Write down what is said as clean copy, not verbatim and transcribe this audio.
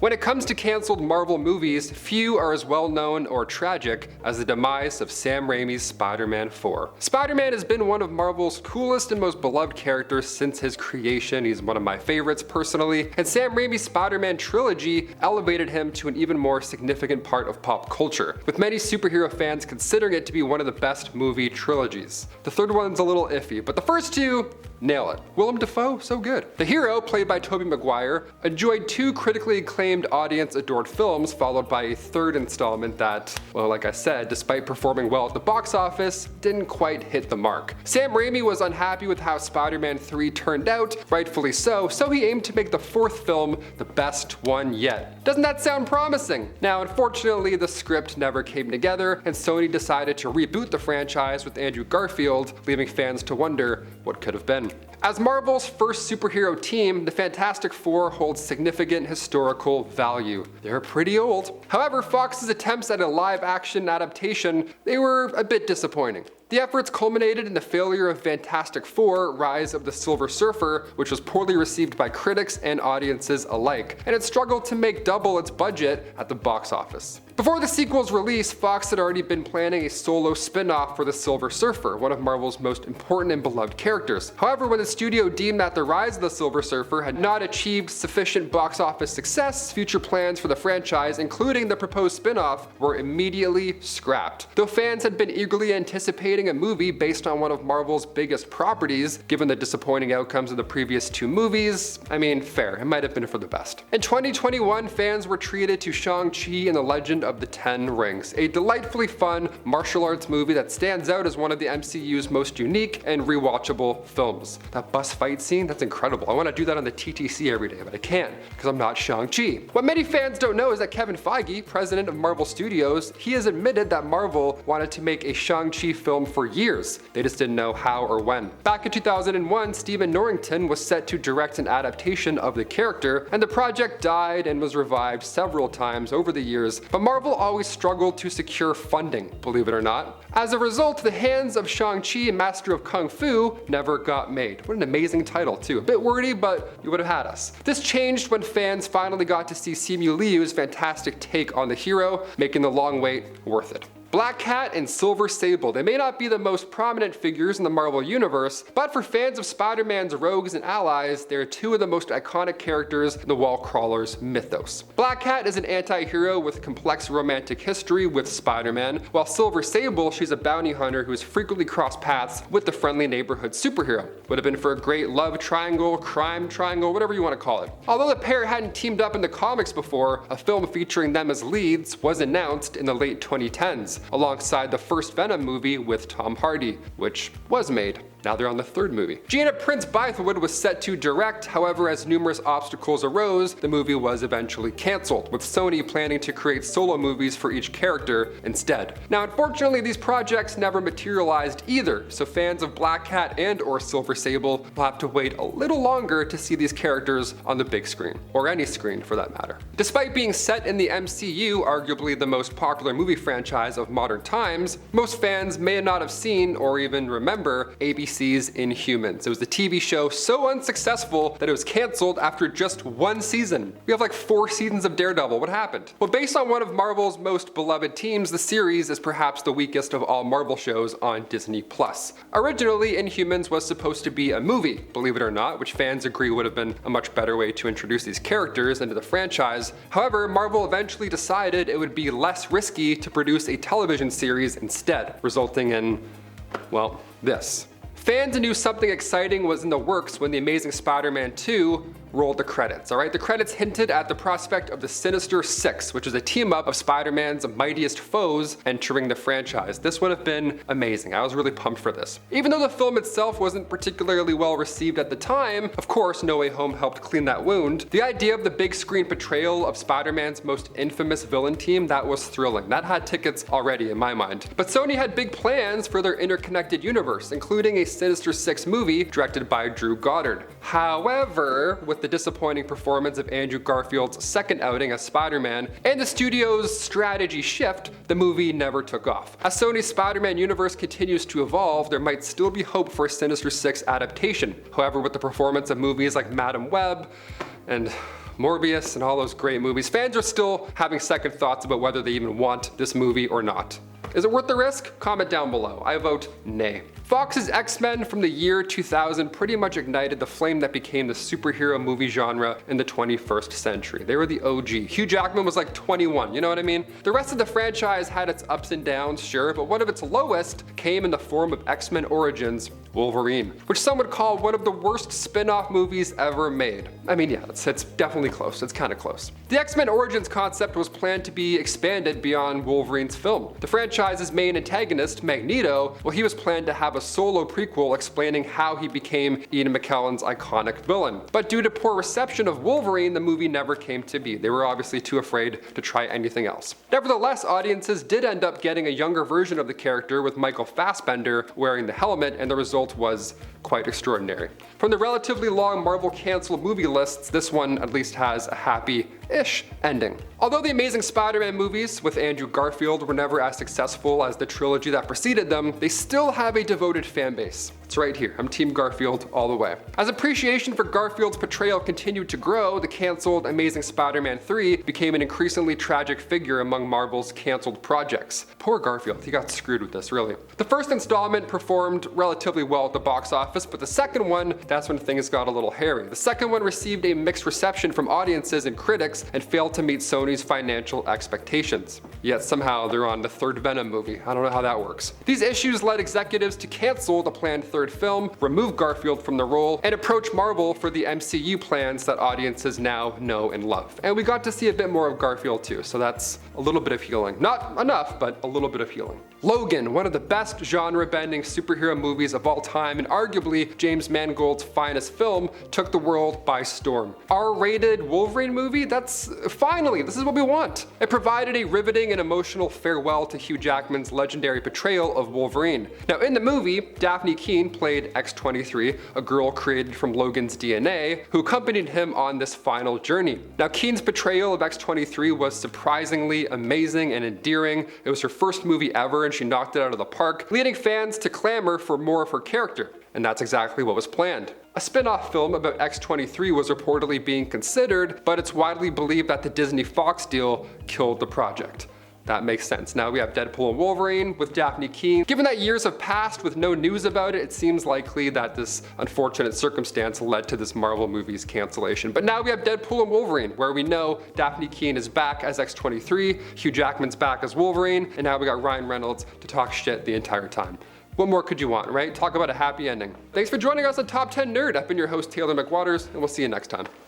When it comes to cancelled Marvel movies, few are as well known or tragic as the demise of Sam Raimi's Spider-Man 4. Spider-Man has been one of Marvel's coolest and most beloved characters since his creation. He's one of my favorites personally, and Sam Raimi's Spider-Man trilogy elevated him to an even more significant part of pop culture, with many superhero fans considering it to be one of the best movie trilogies. The third one's a little iffy, but the first two nail it. Willem Dafoe, so good. The hero, played by Tobey Maguire, enjoyed two critically acclaimed audience-adored films, followed by a third installment that, well, like I said, despite performing well at the box office, didn't quite hit the mark. Sam Raimi was unhappy with how Spider-Man 3 turned out, rightfully so he aimed to make the fourth film the best one yet. Doesn't that sound promising? Now, unfortunately, the script never came together, and Sony decided to reboot the franchise with Andrew Garfield, leaving fans to wonder what could have been. As Marvel's first superhero team, the Fantastic Four holds significant historical value. They're pretty old. However, Fox's attempts at a live-action adaptation, they were a bit disappointing. The efforts culminated in the failure of Fantastic Four: Rise of the Silver Surfer, which was poorly received by critics and audiences alike, and it struggled to make double its budget at the box office. Before the sequel's release, Fox had already been planning a solo spin-off for the Silver Surfer, one of Marvel's most important and beloved characters. However, when the studio deemed that the Rise of the Silver Surfer had not achieved sufficient box office success, future plans for the franchise, including the proposed spin-off, were immediately scrapped. Though fans had been eagerly anticipating a movie based on one of Marvel's biggest properties, given the disappointing outcomes of the previous two movies, I mean, fair, it might have been for the best. In 2021, fans were treated to Shang-Chi and the Legend of the Ten Rings, a delightfully fun martial arts movie that stands out as one of the MCU's most unique and rewatchable films. That bus fight scene, that's incredible. I want to do that on the TTC every day, but I can't, because I'm not Shang-Chi. What many fans don't know is that Kevin Feige, president of Marvel Studios, he has admitted that Marvel wanted to make a Shang-Chi film for years. They just didn't know how or when. Back in 2001, Stephen Norrington was set to direct an adaptation of the character, and the project died and was revived several times over the years, but Marvel always struggled to secure funding, believe it or not. As a result, The Hands of Shang-Chi, Master of Kung Fu never got made. What an amazing title too. A bit wordy, but you would have had us. This changed when fans finally got to see Simu Liu's fantastic take on the hero, making the long wait worth it. Black Cat and Silver Sable. They may not be the most prominent figures in the Marvel Universe, but for fans of Spider-Man's rogues and allies, they're two of the most iconic characters in the Wall Crawlers mythos. Black Cat is an anti-hero with complex romantic history with Spider-Man, while Silver Sable, she's a bounty hunter who has frequently crossed paths with the friendly neighborhood superhero. Would have been for a great love triangle, crime triangle, whatever you want to call it. Although the pair hadn't teamed up in the comics before, a film featuring them as leads was announced in the late 2010s. Alongside the first Venom movie with Tom Hardy, which was made. Now they're on the third movie. Gina Prince Bythewood was set to direct, however, as numerous obstacles arose, the movie was eventually cancelled, with Sony planning to create solo movies for each character instead. Now, unfortunately, these projects never materialized either, so fans of Black Cat and or Silver Sable will have to wait a little longer to see these characters on the big screen, or any screen for that matter. Despite being set in the MCU, arguably the most popular movie franchise of modern times, most fans may not have seen or even remember ABC's Inhumans. It was a TV show so unsuccessful that it was cancelled after just one season. We have like 4 seasons of Daredevil. What happened? Well, based on one of Marvel's most beloved teams, the series is perhaps the weakest of all Marvel shows on Disney+. Originally, Inhumans was supposed to be a movie, believe it or not, which fans agree would have been a much better way to introduce these characters into the franchise. However, Marvel eventually decided it would be less risky to produce a television series instead, resulting in, well, this. Fans knew something exciting was in the works when The Amazing Spider-Man 2 rolled the credits, alright? The credits hinted at the prospect of the Sinister Six, which is a team-up of Spider-Man's mightiest foes entering the franchise. This would have been amazing. I was really pumped for this. Even though the film itself wasn't particularly well received at the time, of course, No Way Home helped clean that wound, the idea of the big screen portrayal of Spider-Man's most infamous villain team, that was thrilling. That had tickets already in my mind. But Sony had big plans for their interconnected universe, including a Sinister Six movie directed by Drew Goddard. However, with the disappointing performance of Andrew Garfield's second outing as Spider-Man and the studio's strategy shift, the movie never took off. As Sony's Spider-Man universe continues to evolve, there might still be hope for a Sinister Six adaptation. However, with the performance of movies like Madam Web and Morbius and all those great movies. Fans are still having second thoughts about whether they even want this movie or not. Is it worth the risk? Comment down below. I vote nay. Fox's X-Men from the year 2000 pretty much ignited the flame that became the superhero movie genre in the 21st century. They were the OG. Hugh Jackman was like 21, you know what I mean? The rest of the franchise had its ups and downs, sure, but one of its lowest came in the form of X-Men Origins Wolverine, which some would call one of the worst spin-off movies ever made. I mean, yeah, it's definitely close. It's kind of close. The X-Men Origins concept was planned to be expanded beyond Wolverine's film. The franchise's main antagonist, Magneto, well, he was planned to have a solo prequel explaining how he became Ian McKellen's iconic villain. But due to poor reception of Wolverine, the movie never came to be. They were obviously too afraid to try anything else. Nevertheless, audiences did end up getting a younger version of the character with Michael Fassbender wearing the helmet, and the result was quite extraordinary. From the relatively long Marvel canceled movie lists, this one at least has a happy-ish ending. Although the Amazing Spider-Man movies with Andrew Garfield were never as successful as the trilogy that preceded them, they still have a devoted fan base. It's right here. I'm Team Garfield all the way. As appreciation for Garfield's portrayal continued to grow, the canceled Amazing Spider-Man 3 became an increasingly tragic figure among Marvel's canceled projects. Poor Garfield, he got screwed with this, really. The first installment performed relatively well at the box office, but the second one, that's when things got a little hairy. The second one received a mixed reception from audiences and critics and failed to meet Sony's financial expectations. Yet somehow they're on the third Venom movie. I don't know how that works. These issues led executives to cancel the planned third film, remove Garfield from the role, and approach Marvel for the MCU plans that audiences now know and love. And we got to see a bit more of Garfield too, so that's a little bit of healing. Not enough, but a little bit of healing. Logan, one of the best genre-bending superhero movies of all time and arguably James Mangold's finest film, took the world by storm. R-rated Wolverine movie? Finally, this is what we want. It provided a riveting and emotional farewell to Hugh Jackman's legendary portrayal of Wolverine. Now in the movie, Daphne Keane played X-23, a girl created from Logan's DNA, who accompanied him on this final journey. Now Keane's portrayal of X-23 was surprisingly amazing and endearing. It was her first movie ever and she knocked it out of the park, leading fans to clamor for more of her character. And that's exactly what was planned. A spin-off film about X-23 was reportedly being considered, but it's widely believed that the Disney-Fox deal killed the project. That makes sense. Now we have Deadpool and Wolverine with Daphne Keane. Given that years have passed with no news about it, it seems likely that this unfortunate circumstance led to this Marvel movie's cancellation. But now we have Deadpool and Wolverine, where we know Daphne Keane is back as X-23, Hugh Jackman's back as Wolverine, and now we got Ryan Reynolds to talk shit the entire time. What more could you want, right? Talk about a happy ending. Thanks for joining us on Top 10 Nerd. I've been your host, Taylor McWaters, and we'll see you next time.